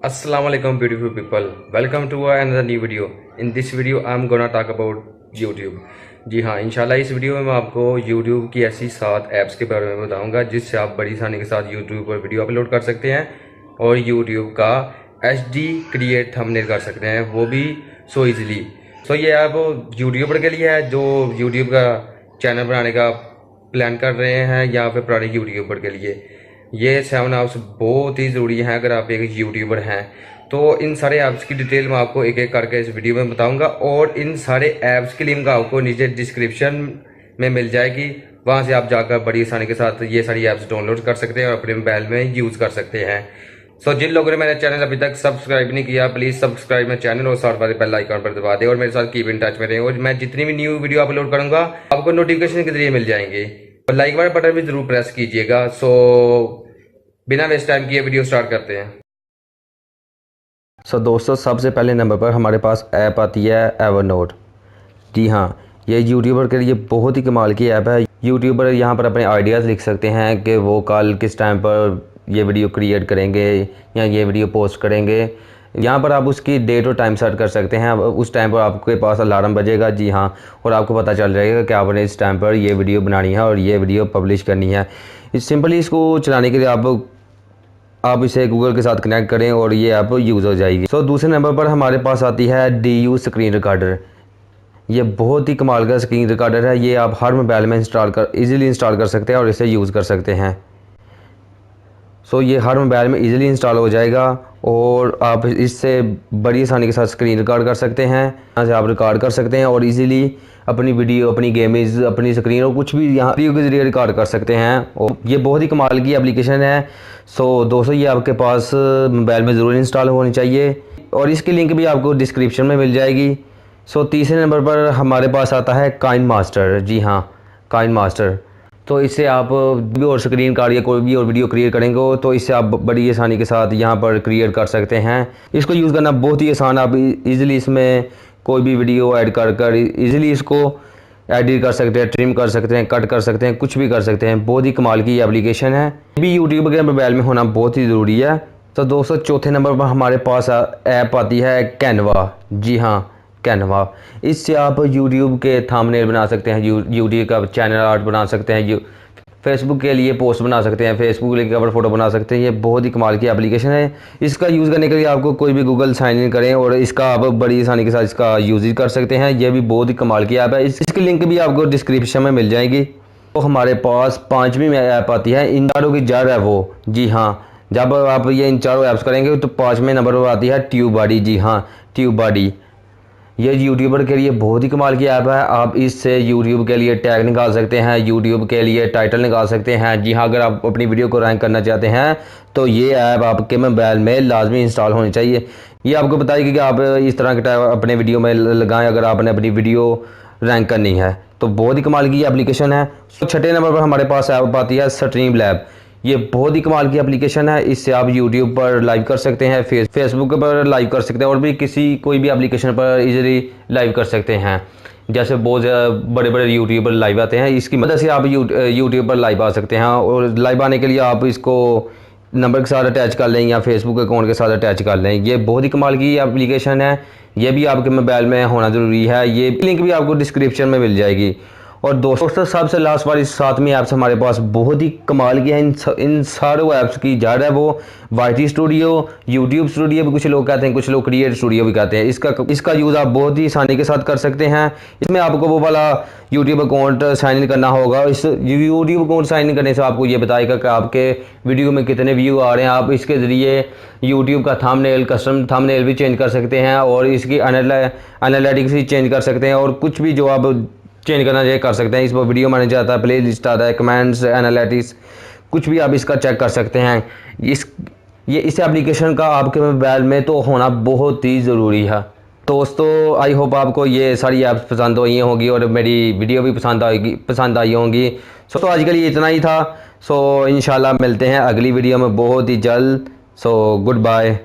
Assalamualaikum beautiful people. Welcome to another new video. In this video I'm gonna talk about YouTube. जी हाँ, इंशाल्लाह इस video में मैं आपको YouTube की ऐसी 7 ऐप्स के बारे में बताऊंगा जिससे आप बड़ी आसानी के साथ YouTube पर वीडियो अपलोड कर सकते हैं और YouTube का HD क्रिएट थंबनेल कर सकते हैं, वो भी सो इजीली। सो ये ऐप यूट्यूबर के लिए है जो YouTube का चैनल बनाने का प्लान कर रहे हैं या फिर पुराने यूट्यूबर के लिए। ये 7 ऐप्स बहुत ही ज़रूरी हैं अगर आप एक यूट्यूबर हैं। तो इन सारे ऐप्स की डिटेल मैं आपको एक एक करके इस वीडियो में बताऊंगा और इन सारे ऐप्स की लिंक आपको नीचे डिस्क्रिप्शन में मिल जाएगी। वहां से आप जाकर बड़ी आसानी के साथ ये सारी ऐप्स डाउनलोड कर सकते हैं और अपने मोबाइल में यूज़ कर सकते हैं। सो जिन लोगों ने मेरा चैनल अभी तक सब्सक्राइब नहीं किया, प्लीज़ सब्सक्राइब मेरे चैनल और साथ वाले बेल आइकन पर दबा दें और मेरे साथ कीप इन टच में रहें। और मैं जितनी भी न्यू वीडियो अपलोड करूँगा आपको नोटिफिकेशन के जरिए मिल जाएंगे। और लाइक वाला बटन भी ज़रूर प्रेस कीजिएगा। सो बिना वेस्ट टाइम किए वीडियो स्टार्ट करते हैं। दोस्तों, सबसे पहले नंबर पर हमारे पास ऐप आती है एवरनोट। जी हाँ, ये यूट्यूबर के लिए बहुत ही कमाल की ऐप है। यूट्यूबर यहाँ पर अपने आइडियाज़ लिख सकते हैं कि वो कल किस टाइम पर ये वीडियो क्रिएट करेंगे या ये वीडियो पोस्ट करेंगे। यहाँ पर आप उसकी डेट और टाइम सेट कर सकते हैं। उस टाइम पर आपके पास अलार्म बजेगा। जी हाँ, और आपको पता चल जाएगा कि आपने इस टाइम पर ये वीडियो बनानी है और ये वीडियो पब्लिश करनी है। सिंपली इसको चलाने के लिए आप इसे गूगल के साथ कनेक्ट करें और ये ऐप यूज़ हो जाएगी। दूसरे नंबर पर हमारे पास आती है DU स्क्रीन रिकॉर्डर। ये बहुत ही कमाल का स्क्रीन रिकॉर्डर है। ये आप हर मोबाइल में इजीली इंस्टॉल कर सकते हैं और इसे यूज़ कर सकते हैं। ये हर मोबाइल में इजीली इंस्टॉल हो जाएगा और आप इससे बड़ी आसानी के साथ स्क्रीन रिकॉर्ड कर सकते हैं। यहाँ से आप रिकॉर्ड कर सकते हैं और इजीली अपनी वीडियो, अपनी गेम्स, अपनी स्क्रीन और कुछ भी यहाँ वीडियो के ज़रिए रिकॉर्ड कर सकते हैं। और ये बहुत ही कमाल की एप्लीकेशन है। दोस्तों, ये आपके पास मोबाइल में ज़रूर इंस्टॉल होनी चाहिए और इसकी लिंक भी आपको डिस्क्रिप्शन में मिल जाएगी। तीसरे नंबर पर हमारे पास आता है काइन मास्टर। जी हाँ, काइन मास्टर। इससे आप भी और स्क्रीन कार्ड या कोई भी और वीडियो क्रिएट करेंगे तो इससे आप बड़ी आसानी के साथ यहाँ पर क्रिएट कर सकते हैं। इसको यूज़ करना बहुत ही आसान। आप इजीली इसमें कोई भी वीडियो ऐड कर इजीली इसको एडिट कर सकते हैं, ट्रिम कर सकते हैं, कट कर सकते हैं, कुछ भी कर सकते हैं। बहुत ही कमाल की एप्लीकेशन है। भी यूट्यूब के मोबाइल में होना बहुत ही ज़रूरी है। दोस्तों, चौथे नंबर पर हमारे पास ऐप आती है कैनवा। जी हाँ, कैनवा। इससे आप यूट्यूब के थंबनेल बना सकते हैं, यूट्यूब का चैनल आर्ट बना सकते हैं, फेसबुक के लिए पोस्ट बना सकते हैं, फेसबुक के लिए कवर फोटो बना सकते हैं। ये बहुत ही कमाल की एप्लीकेशन है। इसका यूज़ करने के लिए आपको कोई भी गूगल साइन इन करें और इसका आप बड़ी आसानी के साथ इसका यूज़ कर सकते हैं। ये भी बहुत ही कमाल की ऐप है। इसकी लिंक भी आपको डिस्क्रिप्शन में मिल जाएगी। हमारे पास 5वीं ऐप आती है, इन चारों की जड़ है वो। जी हाँ, जब आप ये इन चारों ऐप्स करेंगे तो 5वें नंबर पर आती है ट्यूब बॉडी। जी हाँ, ट्यूब बॉडी। ये यूट्यूबर के लिए बहुत ही कमाल की ऐप है। आप इससे यूट्यूब के लिए टैग निकाल सकते हैं, यूट्यूब के लिए टाइटल निकाल सकते हैं। जी हाँ, अगर आप अपनी वीडियो को रैंक करना चाहते हैं तो ये ऐप आपके मोबाइल में लाजमी इंस्टॉल होनी चाहिए। ये आपको बताएगी कि आप इस तरह के टैग अपने वीडियो में लगाएं अगर आपने अपनी वीडियो रैंक करनी है। तो बहुत ही कमाल की एप्लीकेशन है। छठे नंबर पर हमारे पास ऐप आती है स्ट्रीम लैब। ये बहुत ही कमाल की एप्लीकेशन है। इससे आप यूट्यूब पर लाइव कर सकते हैं, फेसबुक पर लाइव कर सकते हैं और भी कोई भी एप्लीकेशन पर इजीली लाइव कर सकते हैं। जैसे बहुत बड़े बड़े यूट्यूबर लाइव आते हैं, इसकी मदद से आप यूट्यूब पर लाइव आ सकते हैं। और लाइव आने के लिए आप इसको नंबर के साथ अटैच कर लें या फेसबुक अकाउंट के साथ अटैच कर लें। ये बहुत ही कमाल की एप्लीकेशन है। ये भी आपके मोबाइल में होना ज़रूरी है। ये लिंक भी आपको डिस्क्रिप्शन में मिल जाएगी। और दोस्तों, सबसे लास्ट वाली 7वीं ऐप्स हमारे पास बहुत ही कमाल की है। इन सारों ऐप्स की जड़ है वो YT स्टूडियो, यूट्यूब स्टूडियो भी कुछ लोग कहते हैं, कुछ लोग क्रिएट स्टूडियो भी कहते हैं। इसका यूज़ आप बहुत ही आसानी के साथ कर सकते हैं। इसमें आपको वो वाला यूट्यूब अकाउंट साइन इन करना होगा। इस यूट्यूब अकाउंट साइन इन करने से आपको ये बताएगा कि आपके वीडियो में कितने व्यू आ रहे हैं। आप इसके ज़रिए यूट्यूब का थंबनेल, कस्टम थंबनेल भी चेंज कर सकते हैं और इसकी एनालिटिक्स भी चेंज कर सकते हैं और कुछ भी जो आप चेंज करना चाहिए कर सकते हैं। इस पर वीडियो मैनेजर आता है, प्ले लिस्ट आता है, कमेंट्स, एनालिटिक्स, कुछ भी आप इसका चेक कर सकते हैं। इस एप्लीकेशन का आपके मोबाइल में तो होना बहुत ही ज़रूरी है। दोस्तों, आई होप आपको ये सारी ऐप्स पसंद आई होंगी और मेरी वीडियो भी पसंद आई होंगी। तो आज के लिए इतना ही था। इंशाल्लाह मिलते हैं अगली वीडियो में बहुत ही जल्द। Good bye.